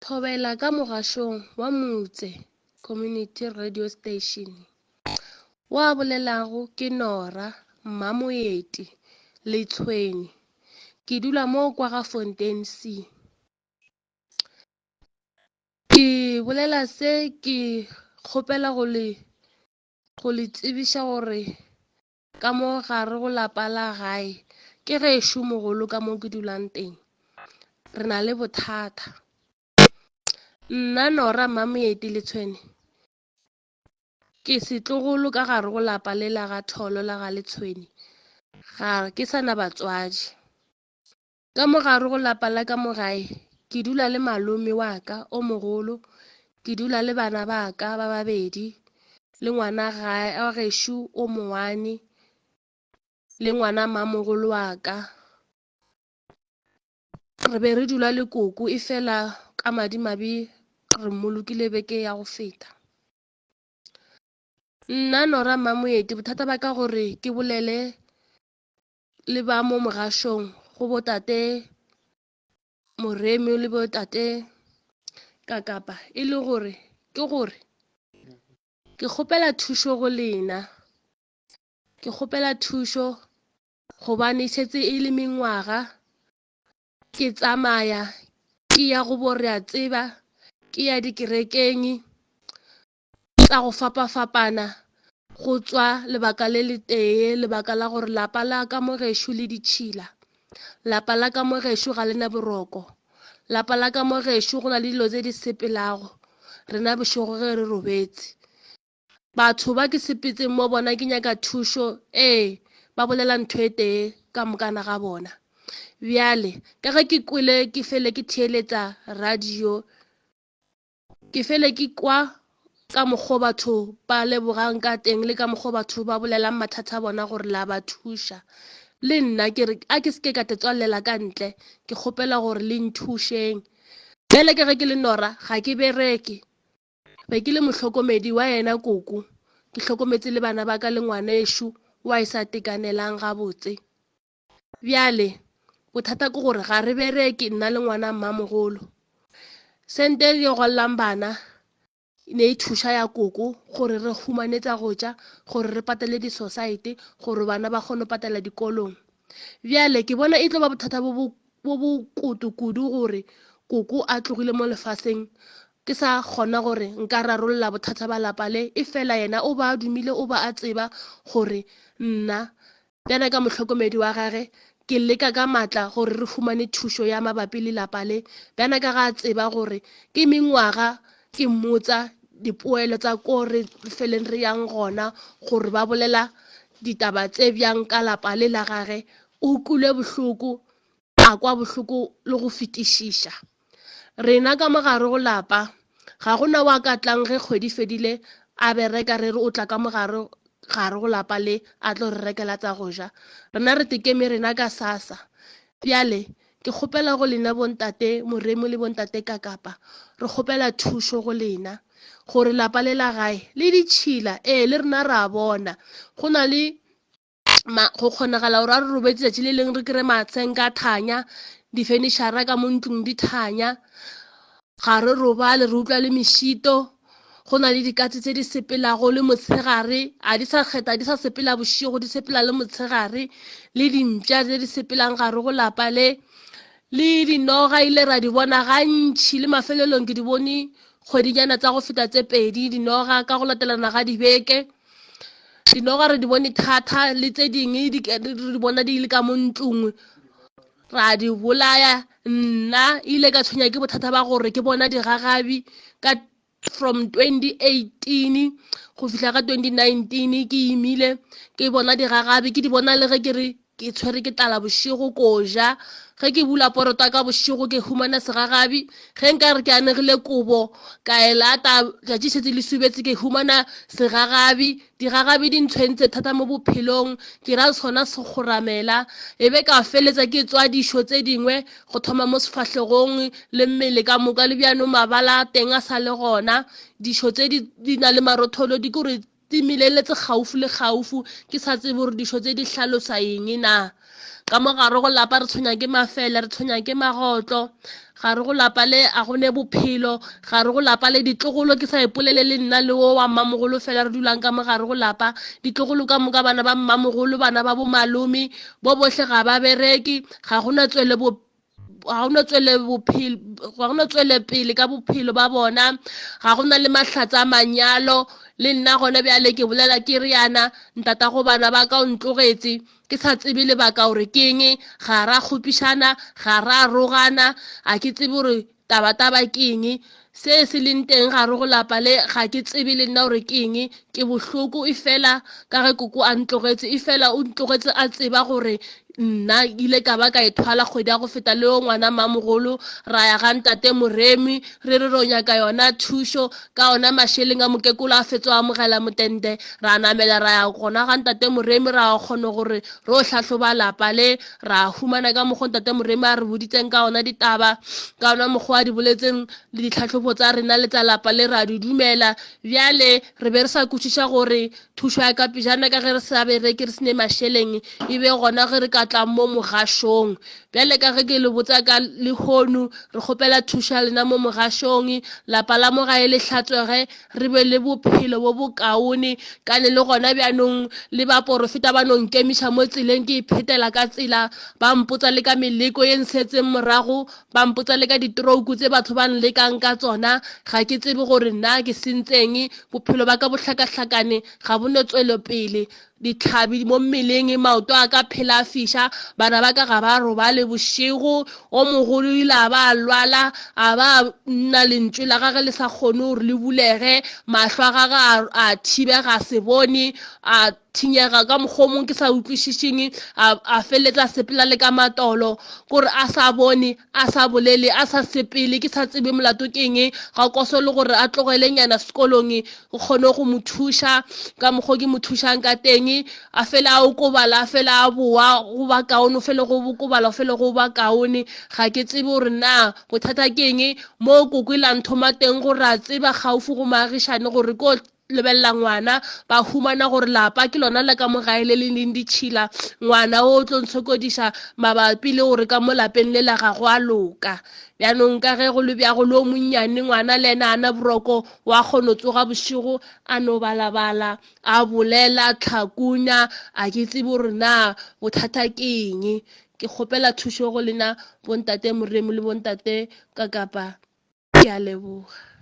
Thobela ka mogašong wa Motse Community Radio Station. Wa bolelago ke Nora Mmamoeti Letshweni. Ke dula mo kwa ga Fontaine C. Ke bolela se ke kgopela go le tsebiša gore ka mo gare go lapa la gae ke gešo mogolo ka mo ke dulang teng. Re na le bothata. Nna Nora Mmamoeti Letshweni ke setlogolo ka gare go lapa le la ga Tholo la ga Letshweni. Ga ke sana batswadi. Ka mo gare go lapa la ka mo gae ke dula le malome wa ka o mogolo, ke dula le bana ba ka ba babedi, le ngwana gae wa gešo o mongwane, le ngwana mmamogolo wa ka. Re be re dula le koko e fela ka madimabe re mmolokile beke ya go feta. Nna Nora Mmamoeti bothata ba ka gore ke bolele le ba mo mogašong go botate Moremi le botate Kakapa e le gore ke kgopela thušo go lena. Ke kgopela thušo gobane šetse e le mengwaga ke tsamaya ke ya go bore a tseba, ke ya dikerekeng tsa go fapa-fapana go tswa lebaka le le tee, lebaka la gore lapa la ka mo gešo le ditšhila. Lapa la ka mo gešo ga lena boroko. Lapa la ka mo gešo go na le dilo tse di sepelago. Rena bošego ge re robetse. Batho ba ke sepetseng mo bona ke nyaka thušo, ba bolela ntho e tee ka mokana ga bona. Bjale ka ge ke kwele ke fele ke theeletša radio, ke fele ke kwa ka mokgwa batho ba lebogang ka teng le ka mokgwa batho ba bolelang mathata a bona gore la ba thuša. Le nna ke re a ke seke ka te tswalela ka ntle, ke kgopela gore le nthušeng. Bjale ke ge ke le Nora ga ke bereke, be ke le mohlokomedi wa yena koko, ke hlokometse le bana ba ka le ngwanešo wa e sa tekanelang gabotse. Bjale bothata ke gore ga re bereke nna le ngwana mmamogolo. Sente di gollang bana ne e thuša ya koko gore re humanetša go ja, gore re patele di-society, gore bana ba kgone go patela dikolong. Bjale ke bona e tlo ba bothata bo bokudu gore koko a tlogile mo lefaseng ke sa kgona gore nka rarolla bothata ba lapa le, e fela yena o ba a dumile, o ba a tseba gore nna bjana ka mohlokomedi wa gage ke leka ka matla gore re fumane thušo ya mabapi le lapa le. Bjana ka ga a tseba gore ke mengwaga ke mmotsa dipoelo tsa ko re feleng re yang gona gore ba bolela ditaba tse bjang ka lapa le la gage. O kule bohloko, a kwa bohloko le go fetišiša. Rena ka mogare go lapa ga gona wa ka tlang ge kgwedi fedile a bereka re re o tla ka mogare go lapa le a tlo re rekela tsa go ja. Rena re tekeme rena ka sasa. Bjale ke kgopela go lena bontate Moremi le bontate Kakapa, re kgopela thušo go lena gore lapa le la gae le ditšhila le rena ra bona go na le go kgonagala gore a re robetse tšatši le leng re kry matsheng ka thanya, di-furniture ka mo ntlong di thanya, ga re robale re utlwa le mešito. Go na le dikatse tse di sepelago le motshegare, a di sa kgetha, di sa sepela bošego, di sepela le motshegare, le dimpša tse di sepelang gare go lapa le dinoga ile ra di bona gantši le mafelelong ke di bone kgwedinyana tsa go feta tse pedi, dinoga ka go latelana ga dibeke. Dinoga re di bone thata le tse dingwe re di bona di le ka mo ntlong ra di bolaya. Nna ile ka tshwenya ke bothata ba gore ke bona digagabi ka from 2018 go fihla ka 2019 ke imile ke bona digagabi, ke di bona le ge ke re ke tshwere ke tlala bošego ko ja. Ge ke bula porota ka bošego ke humana segagabi, ge nka re ke anegile kobo ka e lata tšatši šetse le subetse ke humana segagabi. Digagabi di ntshwentse thata mo bophelong, ke ra sona sekgoramela, e be ka feletša ke tswa dišo tse dingwe go thoma mo sefahlegong le mmele ka moka le bjano mabala a teng a sa le gona. Dišo tse di na le marotholo di kore di mileletse gaufu le gaufu, ke sa tsebe gore dišo tse di hlalosa eng na. ka mo gare go lapa re tshwenya ke mafele, re tshwenya ke magotlo, gare go lapa le a gone bophelo, gare go lapa le ditlogolo ke sa ipolele le nna le o wa mmamogolo fela re dulang ka mo gare go lapa. Ditlogolo ka moka bana ba mmamogolo, bana ba bo malome bo bohle ga ba bereki, ga gona tswele pele ka bophelo ba bona, ga gona le mahlatsa a manyalo. Le nna gone bjale ke bolela ke riana ntata go bana ba ka o ntlogetse ke sa tsebe lebaka gore ke eng, ga ra kgopišana, ga ra rogana, a ke tsebe gore taba ke eng. Se se leng teng gare go lapa le ga ke tsebe le nna gore ke eng, ke bohloko e fela ka ge koko a ntlogetse, e fela o ntlogetse a tseba gore nna ile ka ba ka ithwala kgwedi ya go feta le o ngwana mmamogolo, ra ya ga ntate Moremi re re ro nyaka yona thušo ka ona mašeleng a mokekolo a fetso a amogela motende, ra namela ra ya gona ga ntate Moremi ra kgona gore ro hlahloba lapa le, ra humana ka mokgwa ntate Moremi a re boditseng ka ona ditaba, ka ona mokgwa a di boletseng le ditlhahlobo tsa rena le tsa lapa le, ra di dumela. Bjale re be re sa kwešiša gore thušo ya ka pejana ka ge re sa bereke re sene mašeleng, e be gona ge re ka tla mo mogašong. Bjale ka ge ke le botsa ka lehono, re kgopela thušo ya lena mo mogašong, lapa la mo gae le hlatswege, re be le bophelo bo bokaone, kane le gona bjanong le baporofeta ba no nkemiša mo tseleng ke iphetela ka tsela, ba mpotsa le ka meleko ye nsetseng morago, ba mpotsa le ka ditroku tse batho ba nlekang ka tsona, ga ke tsebe gore nna ke sentseng, bophelo ba ka bo hlakahlakane ga bo no tswelo pele, ditlhabi mo mmeleng, maoto a ka phela a fiša, bana ba ka ga ba robale bošego, o mogolo ile a ba lwala, a ba nna lentšu la gage le sa kgone gore le bulege, mahlo a gage a thibega se bone, a thinyega ka mokgomong ke sa utlwišišeng, a feletsa sepela le ka matolo, gore a sa bone, a sa bolele, a sa sepele, ke sa tsebe molato ke eng, ga koso le gore a tlogele nyana sekolong o kgone go mo thuša ka mokgwa ke mo thušang ka teng, a fela a okobala, a fela a boa go ba kaone, o fele go okobala, o fele go ba kaone. Ga ke tsebe gore na bothata ke eng, mo koko ile a nthoma teng gore a tseba gaufi go maagišane gore ko lebelela ngwana, ba humana gore lapa ke lona le ka mo gae le leng ditšhila, ngwana o tlo ntshokodiša mabapi le gore ka mo lapeng le la gago a loka. Bjanong ka ge go le bjago le o monnyane, ngwana le ena a na boroko wa kgona tsoga bošego a no balabala, a bolela tlhakunya, a ke tsebe gore na bothata ke eng. Ke kgopela thušo go lena bontate Moremi le bontate Kakapa, ke a leboga.